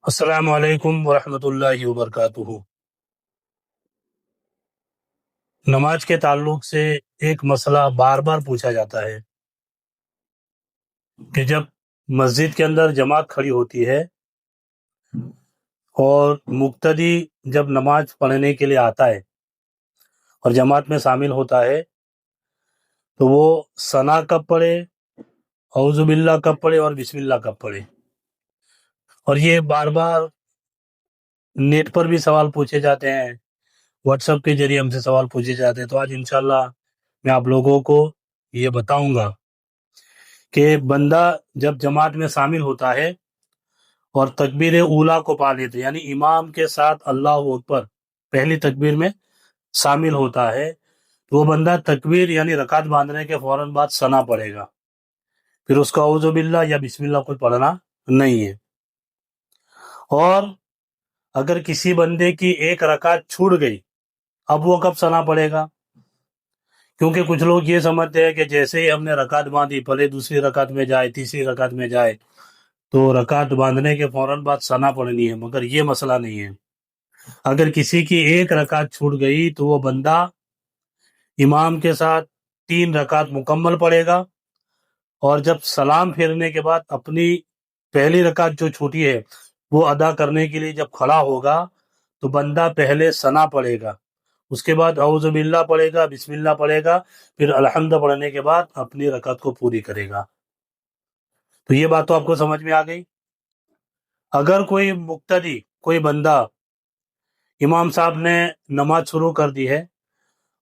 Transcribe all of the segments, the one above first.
السلام علیکم ورحمۃ اللہ وبرکاتہ۔ نماز کے تعلق سے ایک مسئلہ بار بار پوچھا جاتا ہے کہ جب مسجد کے اندر جماعت کھڑی ہوتی ہے اور مقتدی جب نماز پڑھنے کے لیے آتا ہے اور جماعت میں شامل ہوتا ہے تو وہ ثنا کب پڑھے، اعوذ باللہ کب پڑھے اور بسم اللہ کب پڑھے۔ اور یہ بار بار نیٹ پر بھی سوال پوچھے جاتے ہیں، واٹس ایپ کے ذریعے ہم سے سوال پوچھے جاتے ہیں۔ تو آج انشاءاللہ میں آپ لوگوں کو یہ بتاؤں گا کہ بندہ جب جماعت میں شامل ہوتا ہے اور تکبیر اولا کو پا لیتے یعنی امام کے ساتھ اللہ اکبر پہلی تکبیر میں شامل ہوتا ہے تو وہ بندہ تکبیر یعنی رکعت باندھنے کے فوراً بعد ثنا پڑھے گا، پھر اس کا اعوذ باللہ یا بسم اللہ کوئی پڑھنا نہیں ہے۔ اور اگر کسی بندے کی ایک رکعت چھوٹ گئی اب وہ کب ثنا پڑھے گا؟ کیونکہ کچھ لوگ یہ سمجھتے ہیں کہ جیسے ہی ہم نے رکعت باندھی پہلے دوسری رکعت میں جائے تیسری رکعت میں جائے تو رکعت باندھنے کے فوراً بعد ثنا پڑھنی ہے، مگر یہ مسئلہ نہیں ہے۔ اگر کسی کی ایک رکعت چھوٹ گئی تو وہ بندہ امام کے ساتھ 3 رکعت مکمل پڑھے گا، اور جب سلام پھیرنے کے بعد اپنی پہلی رکعت جو چھوٹی ہے وہ ادا کرنے کے لیے جب کھڑا ہوگا تو بندہ پہلے ثنا پڑھے گا، اس کے بعد اعوذ باللہ پڑھے گا، بسم اللہ پڑھے گا، پھر الحمد پڑھنے کے بعد اپنی رکعت کو پوری کرے گا۔ تو یہ بات تو آپ کو سمجھ میں آ گئی۔ اگر کوئی مقتدی کوئی بندہ امام صاحب نے نماز شروع کر دی ہے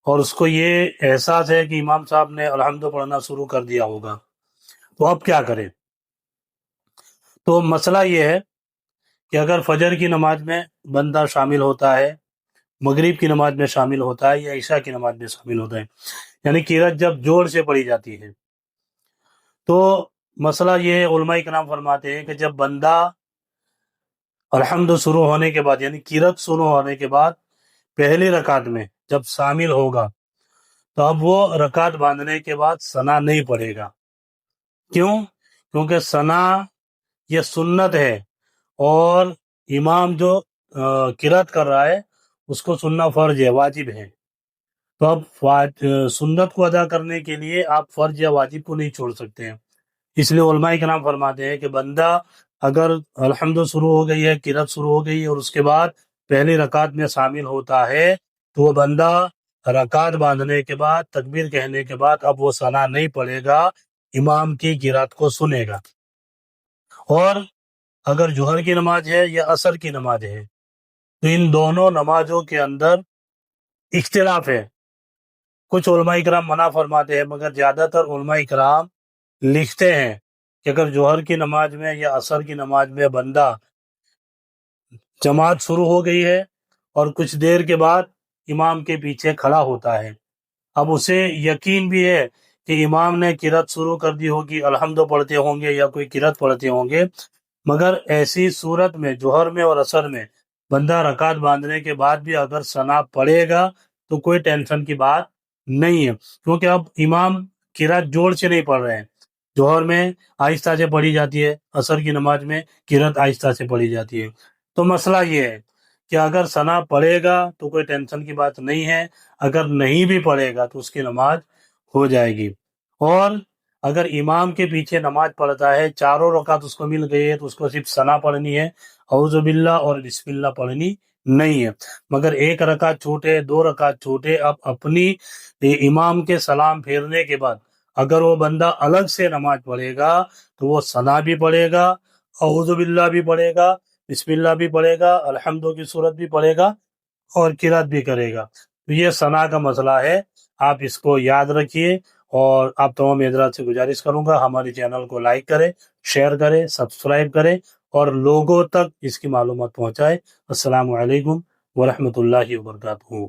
اور اس کو یہ احساس ہے کہ امام صاحب نے الحمد پڑھنا شروع کر دیا ہوگا تو اب کیا کرے؟ تو مسئلہ یہ ہے کہ اگر فجر کی نماز میں بندہ شامل ہوتا ہے، مغرب کی نماز میں شامل ہوتا ہے یا عشاء کی نماز میں شامل ہوتا ہے، یعنی قرات جب زور سے پڑھی جاتی ہے، تو مسئلہ یہ ہے، علماء کرام فرماتے ہیں کہ جب بندہ الحمد شروع ہونے کے بعد یعنی قرات شروع ہونے کے بعد پہلی رکعت میں جب شامل ہوگا تو اب وہ رکعت باندھنے کے بعد ثنا نہیں پڑھے گا۔ کیوں؟ کیونکہ ثنا یہ سنت ہے اور امام جو قرات کر رہا ہے اس کو سننا فرض ہے، واجب ہے۔ تو اب سنت کو ادا کرنے کے لیے آپ فرض یا واجب کو نہیں چھوڑ سکتے ہیں۔ اس لیے علماء کرام فرماتے ہیں کہ بندہ اگر الحمد شروع ہو گئی ہے، قرات شروع ہو گئی ہے اور اس کے بعد پہلی رکعت میں شامل ہوتا ہے تو وہ بندہ رکعت باندھنے کے بعد تکبیر کہنے کے بعد اب وہ ثنا نہیں پڑھے گا، امام کی قرات کو سنے گا۔ اور اگر ظہر کی نماز ہے یا عصر کی نماز ہے تو ان دونوں نمازوں کے اندر اختلاف ہے، کچھ علماء کرام منع فرماتے ہیں، مگر زیادہ تر علماء کرام لکھتے ہیں کہ اگر ظہر کی نماز میں یا عصر کی نماز میں بندہ جماعت شروع ہو گئی ہے اور کچھ دیر کے بعد امام کے پیچھے کھڑا ہوتا ہے، اب اسے یقین بھی ہے کہ امام نے قرات شروع کر دی ہوگی، الحمد پڑھتے ہوں گے یا کوئی قرات پڑھتے ہوں گے، مگر ایسی صورت میں ظہر میں اور عصر میں بندہ رکعت باندھنے کے بعد بھی اگر ثنا پڑھے گا تو کوئی ٹینشن کی بات نہیں ہے، کیونکہ اب امام قرات جوڑ سے نہیں پڑھ رہے ہیں۔ ظہر میں آہستہ سے پڑھی جاتی ہے، عصر کی نماز میں قرات آہستہ سے پڑھی جاتی ہے۔ تو مسئلہ یہ ہے کہ اگر ثنا پڑھے گا تو کوئی ٹینشن کی بات نہیں ہے، اگر نہیں بھی پڑھے گا تو اس کی نماز ہو جائے گی۔ اور اگر امام کے پیچھے نماز پڑھتا ہے، چاروں رکعت اس کو مل گئی ہے تو اس کو صرف ثنا پڑھنی ہے، اعوذ باللہ اور بسم اللہ پڑھنی نہیں ہے۔ مگر ایک رکعت چھوٹے، 2 رکعت چھوٹے، اب اپنی امام کے سلام پھیرنے کے بعد اگر وہ بندہ الگ سے نماز پڑھے گا تو وہ ثنا بھی پڑھے گا، اعوذ باللہ بھی پڑھے گا، بسم اللہ بھی پڑھے گا، الحمد کی صورت بھی پڑھے گا اور قرات بھی کرے گا۔ تو یہ ثنا کا مسئلہ ہے، آپ اس کو یاد رکھیے۔ اور آپ تمام حضرات سے گزارش کروں گا ہمارے چینل کو لائک کریں، شیئر کریں، سبسکرائب کریں اور لوگوں تک اس کی معلومات پہنچائیں۔ السلام علیکم ورحمۃ اللہ وبرکاتہ۔